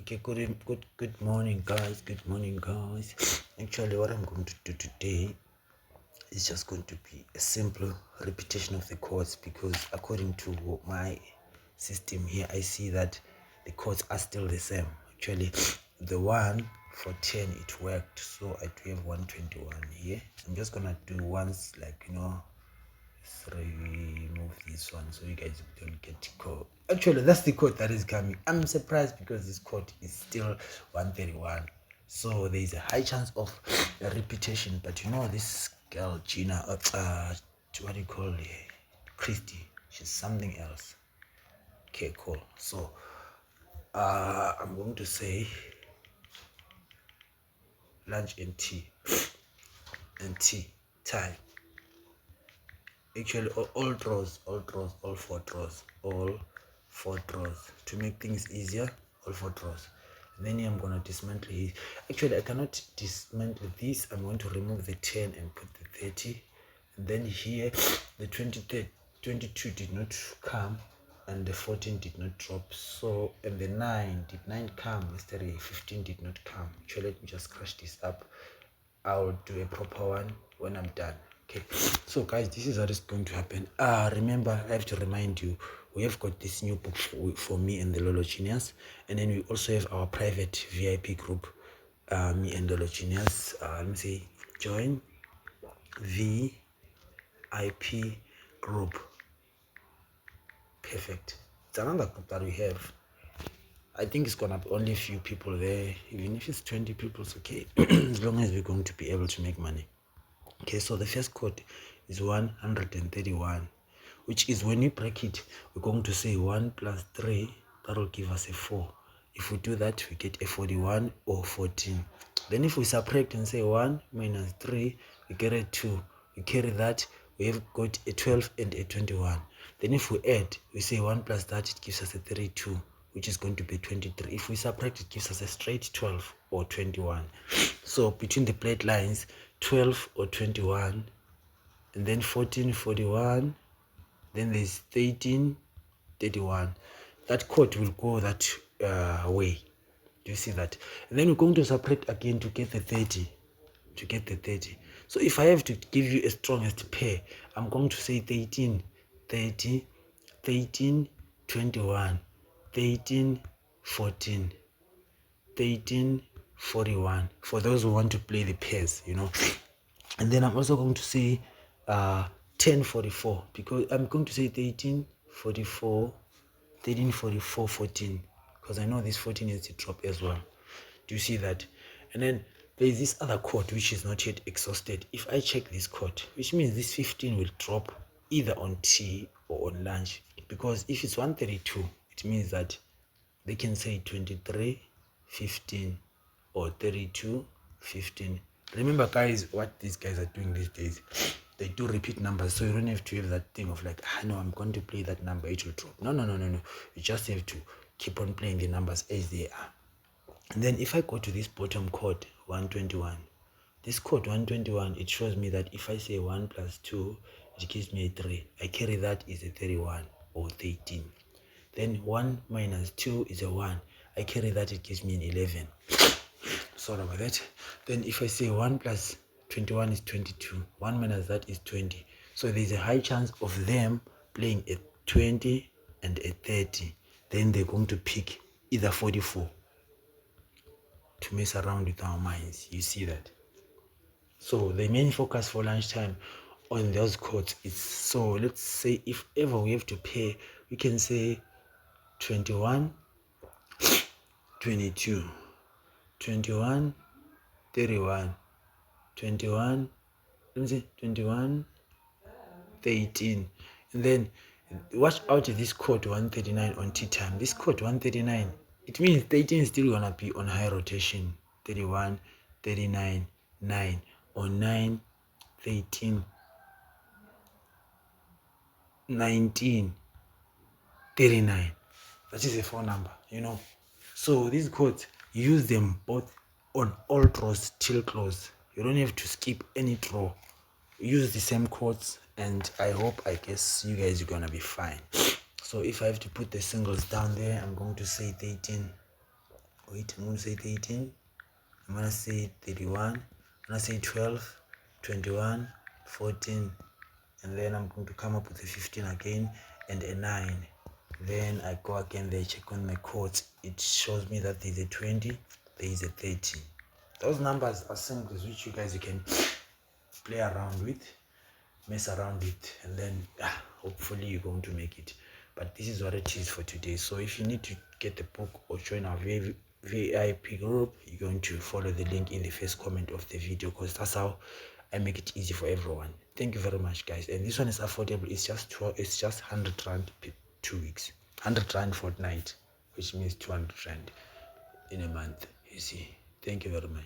Okay, good morning, guys. Good morning, guys. Actually, what I'm going to do today is just going to be a simple repetition of the chords, because according to my system here, I see that the chords are still the same. Actually, the one for 10 it worked, so I do have 121 here. I'm just gonna do once, like, remove this one so you guys don't get caught. Actually, that's the code that is coming. I'm surprised because this code is still 131, so there is a high chance of a repetition. But this girl Gina, what do you call her, Christy, she's something else. Okay, cool. So I'm going to say lunch and tea time. Actually, all draws, all four draws to make things easier. All four draws. And then I'm gonna dismantle it. Actually, I cannot dismantle this. I'm going to remove the 10 and put the 30. And then here, the 22 did not come, and the 14 did not drop. So, and the 9 did 9 come. Yesterday, 15 did not come. Actually, let me just crush this up. I'll do a proper one when I'm done. Okay, so guys, this is how it's going to happen. Remember, I have to remind you, we have got this new book for me and the Lolo Genius, and then we also have our private VIP group, me and Lolo Genius. Let me say join VIP group. Perfect. It's another group that we have. I think it's gonna be only a few people there. Even if it's 20 people, it's okay. As long as we're going to be able to make money. Okay, so the first code is 131, which is, when we break it, we're going to say 1 plus 3, that will give us a 4. If we do that, we get a 41 or 14. Then if we subtract and say 1 minus 3, we get a 2. We carry that, we have got a 12 and a 21. Then if we add, we say 1 plus that, it gives us a 32, which is going to be 23. If we subtract, it gives us a straight 12 or 21. So between the plate lines, 12 or 21, and then 14, 41, then there's 13, 31. That code will go that way. Do you see that? And then we're going to subtract again to get the 30. So if I have to give you a strongest pair, I'm going to say 13, 30, 13, 21, 13, 14, 13, 41, for those who want to play the pairs. And then I'm also going to say 10, 44, because I'm going to say 13, 44, 13, 44, 14, because I know this 14 is the drop as well. Do you see that? And then there is this other chord which is not yet exhausted. If I check this chord, which means this 15 will drop either on tea or on lunch, because if it's 132, it means that they can say 23, 15, or 32, 15. Remember, guys, what these guys are doing these days, they do repeat numbers, so you don't have to have that thing of like, no, I'm going to play that number, it will drop. No. You just have to keep on playing the numbers as they are. And then if I go to this bottom chord, 121, this chord 121, it shows me that if I say 1 plus 2, it gives me a 3. I carry that is a 31 or 13. Then 1 minus 2 is a 1. I carry that, it gives me an 11. Sorry about that. Then if I say 1 plus 21 is 22, 1 minus that is 20. So there's a high chance of them playing a 20 and a 30. Then they're going to pick either 44 to mess around with our minds. You see that? So the main focus for lunchtime on those chords is, so let's say if ever we have to pair, we can say 21, 22, 21, 31, 21, let me see, 21, 13. And then watch out this chord 139 on tea time. This chord 139, it means 13 is still gonna be on high rotation. 31, 39, 9, or 9, 13, 19, 39. That is a 4 number, So these chords, use them both on all draws till close. You don't have to skip any draw. Use the same chords, and I guess you guys are gonna be fine. So if I have to put the singles down there, I'm going to say 13, wait, I'm going to say 13, I'm going to say 31, I'm going to say 12, 21, 14, and then I'm going to come up with a 15 again and a 9. Then I go again there, check on my quotes. It shows me that there's a 20, there is a 30. Those numbers are symbols which you can play around with, mess around with, and then hopefully you're going to make it. But this is what it is for today. So if you need to get the book or join our VIP group, you're going to follow the link in the first comment of the video, because that's how I make it easy for everyone. Thank you very much, guys. And this one is affordable. It's just 100 rand per 2 weeks, 100 rand fortnight, which means 200 rand in a month. You see. Thank you very much.